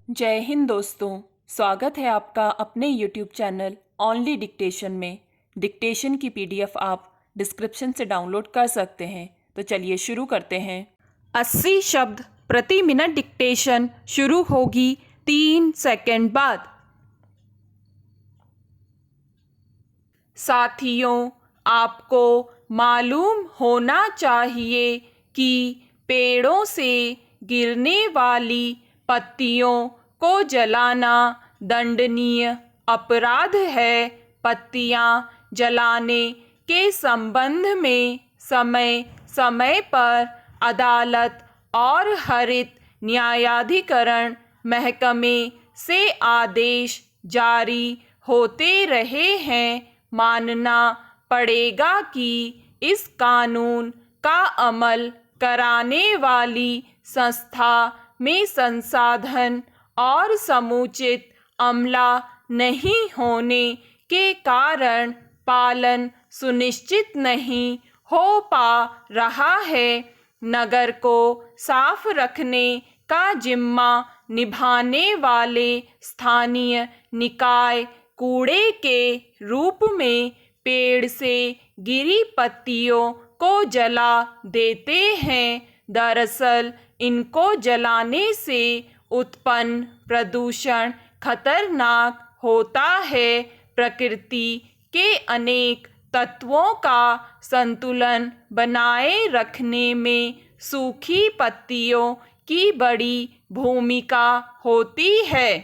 जय हिंद दोस्तों। स्वागत है आपका अपने YouTube चैनल ओनली डिक्टेशन में। डिक्टेशन की PDF आप डिस्क्रिप्शन से डाउनलोड कर सकते हैं। तो चलिए शुरू करते हैं। 80 शब्द प्रति मिनट डिक्टेशन शुरू होगी 3 सेकंड बाद। साथियों, आपको मालूम होना चाहिए कि पेड़ों से गिरने वाली पत्तियों को जलाना दंडनीय अपराध है। पत्तियां जलाने के संबंध में समय समय पर अदालत और हरित न्यायाधिकरण महकमे से आदेश जारी होते रहे हैं। मानना पड़ेगा कि इस कानून का अमल कराने वाली संस्था में संसाधन और समुचित अमला नहीं होने के कारण पालन सुनिश्चित नहीं हो पा रहा है। नगर को साफ रखने का जिम्मा निभाने वाले स्थानीय निकाय कूड़े के रूप में पेड़ से गिरी पत्तियों को जला देते हैं। दरअसल इनको जलाने से उत्पन्न प्रदूषण खतरनाक होता है। प्रकृति के अनेक तत्वों का संतुलन बनाए रखने में सूखी पत्तियों की बड़ी भूमिका होती है।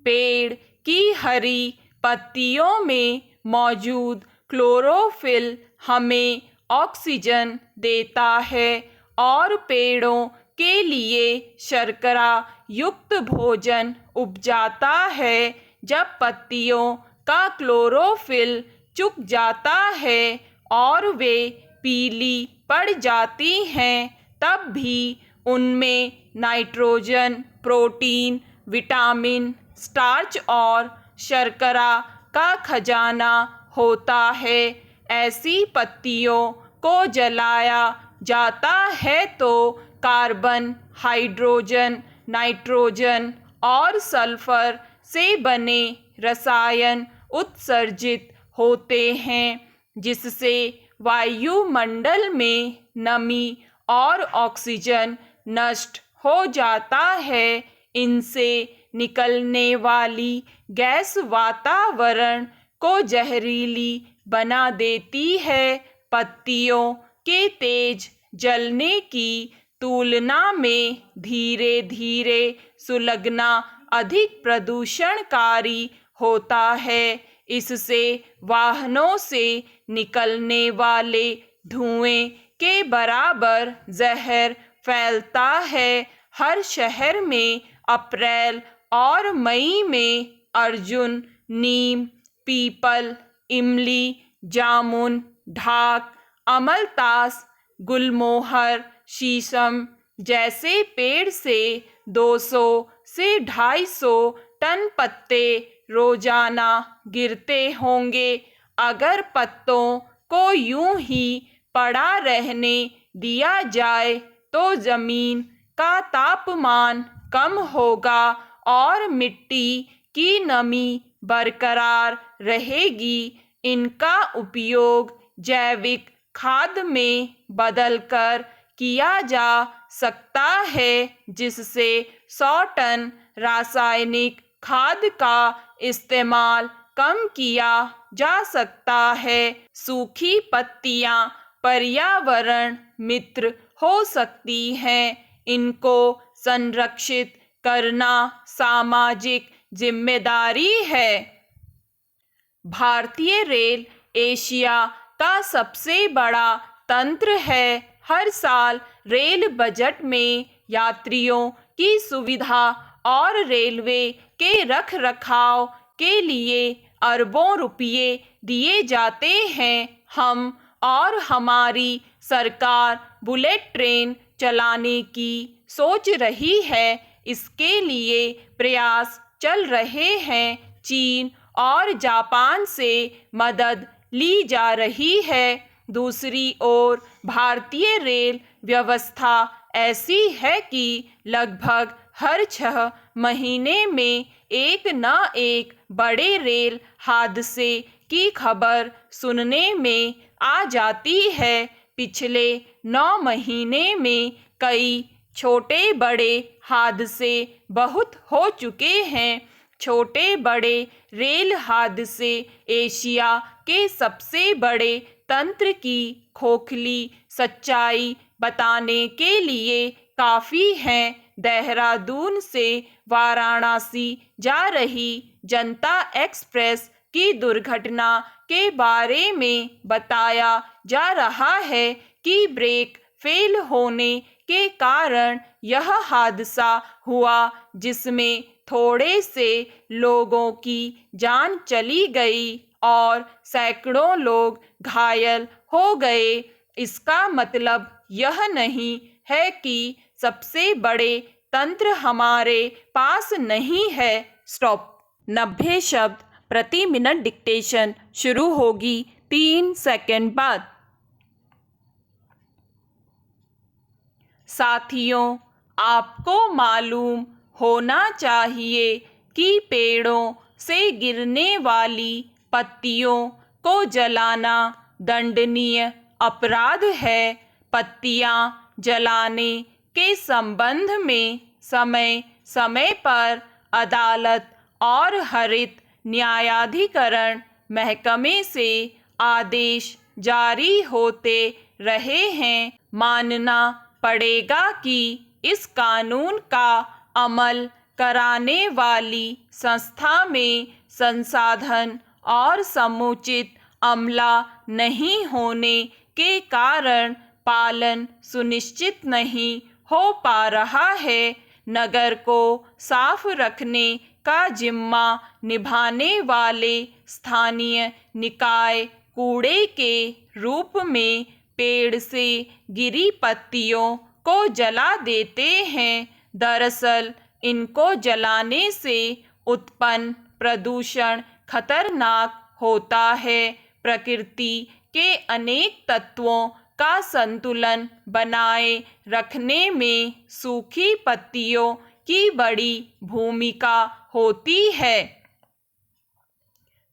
पेड़ की हरी पत्तियों में मौजूद क्लोरोफिल हमें ऑक्सीजन देता है और पेड़ों के लिए शर्करा युक्त भोजन उपजाता है। जब पत्तियों का क्लोरोफिल चुक जाता है और वे पीली पड़ जाती हैं, तब भी उनमें नाइट्रोजन, प्रोटीन, विटामिन, स्टार्च और शर्करा का खजाना होता है। ऐसी पत्तियों को जलाया जाता है तो कार्बन, हाइड्रोजन, नाइट्रोजन और सल्फर से बने रसायन उत्सर्जित होते हैं, जिससे वायुमंडल में नमी और ऑक्सीजन नष्ट हो जाता है। इनसे निकलने वाली गैस वातावरण को जहरीली बना देती है। पत्तियों के तेज जलने की तुलना में धीरे धीरे सुलगना अधिक प्रदूषणकारी होता है। इससे वाहनों से निकलने वाले धुएं के बराबर जहर फैलता है। हर शहर में अप्रैल और मई में अर्जुन, नीम, पीपल, इमली, जामुन, ढाक, अमलतास, गुलमोहर, शीशम जैसे पेड़ से 200 से 250 टन पत्ते रोजाना गिरते होंगे। अगर पत्तों को यूं ही पड़ा रहने दिया जाए तो जमीन का तापमान कम होगा और मिट्टी की नमी बरकरार रहेगी। इनका उपयोग जैविक खाद में बदलकर किया जा सकता है, जिससे 100 टन रासायनिक खाद का इस्तेमाल कम किया जा सकता है। सूखी पत्तियां पर्यावरण मित्र हो सकती हैं। इनको संरक्षित करना सामाजिक जिम्मेदारी है। भारतीय रेल एशिया का सबसे बड़ा तंत्र है। हर साल रेल बजट में यात्रियों की सुविधा और रेलवे के रखरखाव के लिए अरबों रुपये दिए जाते हैं। हम और हमारी सरकार बुलेट ट्रेन चलाने की सोच रही है। इसके लिए प्रयास चल रहे हैं। चीन और जापान से मदद ली जा रही है। दूसरी ओर भारतीय रेल व्यवस्था ऐसी है कि लगभग हर 6 महीने में एक न एक बड़े रेल हादसे की खबर सुनने में आ जाती है। पिछले 9 महीने में कई छोटे बड़े हादसे बहुत हो चुके हैं। छोटे बड़े रेल हादसे एशिया के सबसे बड़े तंत्र की खोखली सच्चाई बताने के लिए काफ़ी हैं। देहरादून से वाराणसी जा रही जनता एक्सप्रेस की दुर्घटना के बारे में बताया जा रहा है कि ब्रेक फेल होने के कारण यह हादसा हुआ, जिसमें थोड़े से लोगों की जान चली गई और सैकड़ों लोग घायल हो गए। इसका मतलब यह नहीं है कि सबसे बड़े तंत्र हमारे पास नहीं है। स्टॉप। 90 शब्द प्रति मिनट डिक्टेशन शुरू होगी 3 सेकंड बाद। साथियों, आपको मालूम होना चाहिए कि पेड़ों से गिरने वाली पत्तियों को जलाना दंडनीय अपराध है। पत्तियां जलाने के संबंध में समय समय पर अदालत और हरित न्यायाधिकरण महकमे से आदेश जारी होते रहे हैं। मानना पड़ेगा कि इस कानून का अमल कराने वाली संस्था में संसाधन और समुचित अमला नहीं होने के कारण पालन सुनिश्चित नहीं हो पा रहा है। नगर को साफ रखने का जिम्मा निभाने वाले स्थानीय निकाय कूड़े के रूप में पेड़ से गिरी पत्तियों को जला देते हैं। दरअसल इनको जलाने से उत्पन्न प्रदूषण खतरनाक होता है। प्रकृति के अनेक तत्वों का संतुलन बनाए रखने में सूखी पत्तियों की बड़ी भूमिका होती है।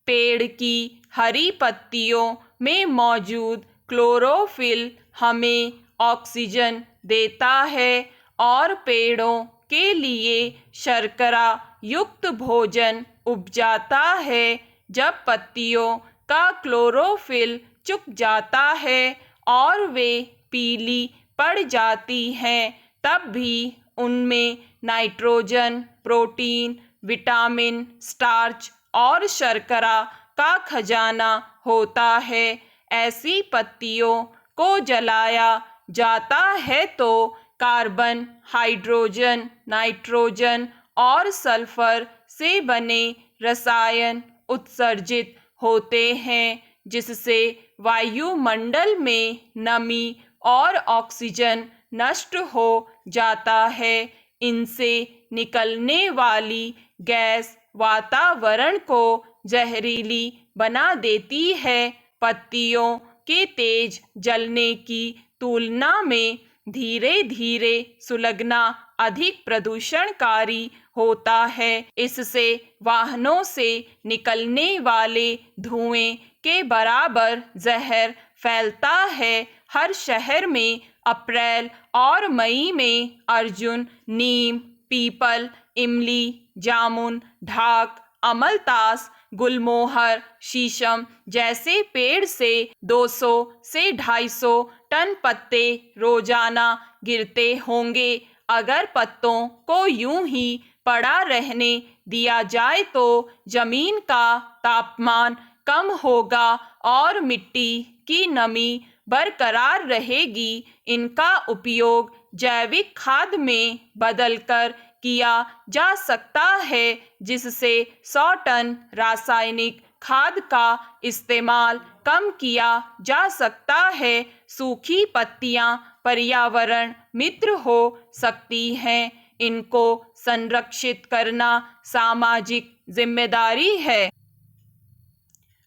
पेड़ की हरी पत्तियों में मौजूद क्लोरोफिल हमें ऑक्सीजन देता है और पेड़ों के लिए शर्करा युक्त भोजन उपजाता है। जब पत्तियों का क्लोरोफिल चुक जाता है और वे पीली पड़ जाती हैं, तब भी उनमें नाइट्रोजन, प्रोटीन, विटामिन, स्टार्च और शर्करा का खजाना होता है। ऐसी पत्तियों को जलाया जाता है तो कार्बन, हाइड्रोजन, नाइट्रोजन और सल्फर से बने रसायन उत्सर्जित होते हैं, जिससे वायुमंडल में नमी और ऑक्सीजन नष्ट हो जाता है। इनसे निकलने वाली गैस वातावरण को जहरीली बना देती है। पत्तियों के तेज जलने की तुलना में धीरे धीरे सुलगना अधिक प्रदूषणकारी होता है। इससे वाहनों से निकलने वाले धुएं के बराबर जहर फैलता है। हर शहर में अप्रैल और मई में अर्जुन, नीम, पीपल, इमली, जामुन, ढाक, अमलतास, गुलमोहर, शीशम जैसे पेड़ से 200 से 250 टन पत्ते रोजाना गिरते होंगे। अगर पत्तों को यूं ही पड़ा रहने दिया जाए तो जमीन का तापमान कम होगा और मिट्टी की नमी बरकरार रहेगी। इनका उपयोग जैविक खाद में बदलकर किया जा सकता है, जिससे 100 टन रासायनिक खाद का इस्तेमाल कम किया जा सकता है। सूखी पत्तियां पर्यावरण मित्र हो सकती हैं। इनको संरक्षित करना सामाजिक जिम्मेदारी है।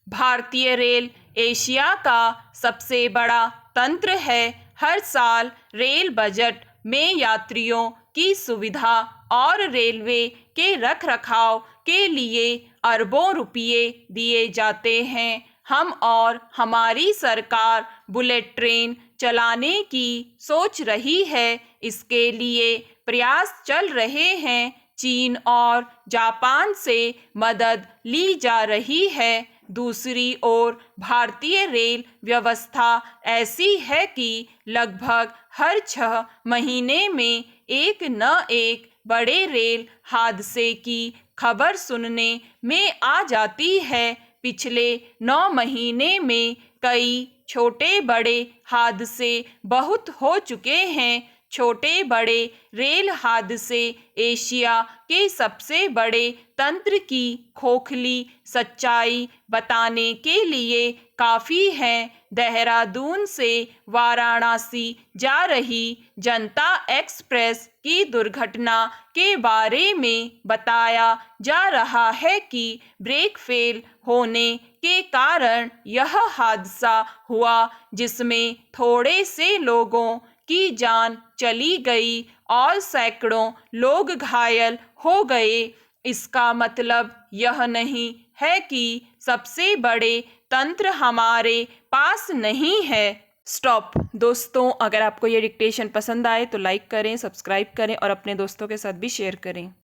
भारतीय रेल एशिया का सबसे बड़ा तंत्र है। हर साल रेल बजट में यात्रियों की सुविधा और रेलवे के रखरखाव के लिए अरबों रुपये दिए जाते हैं। हम और हमारी सरकार बुलेट ट्रेन चलाने की सोच रही है। इसके लिए प्रयास चल रहे हैं। चीन और जापान से मदद ली जा रही है। दूसरी ओर भारतीय रेल व्यवस्था ऐसी है कि लगभग हर 6 महीने में एक न एक बड़े रेल हादसे की खबर सुनने में आ जाती है। पिछले 9 महीने में कई छोटे बड़े हादसे बहुत हो चुके हैं। छोटे बड़े रेल हादसे एशिया के सबसे बड़े तंत्र की खोखली सच्चाई बताने के लिए काफ़ी हैं। देहरादून से वाराणसी जा रही जनता एक्सप्रेस की दुर्घटना के बारे में बताया जा रहा है कि ब्रेक फेल होने के कारण यह हादसा हुआ, जिसमें थोड़े से लोगों की जान चली गई और सैकड़ों लोग घायल हो गए। इसका मतलब यह नहीं है कि सबसे बड़े तंत्र हमारे पास नहीं है। स्टॉप। दोस्तों, अगर आपको ये डिक्टेशन पसंद आए तो लाइक करें, सब्सक्राइब करें और अपने दोस्तों के साथ भी शेयर करें।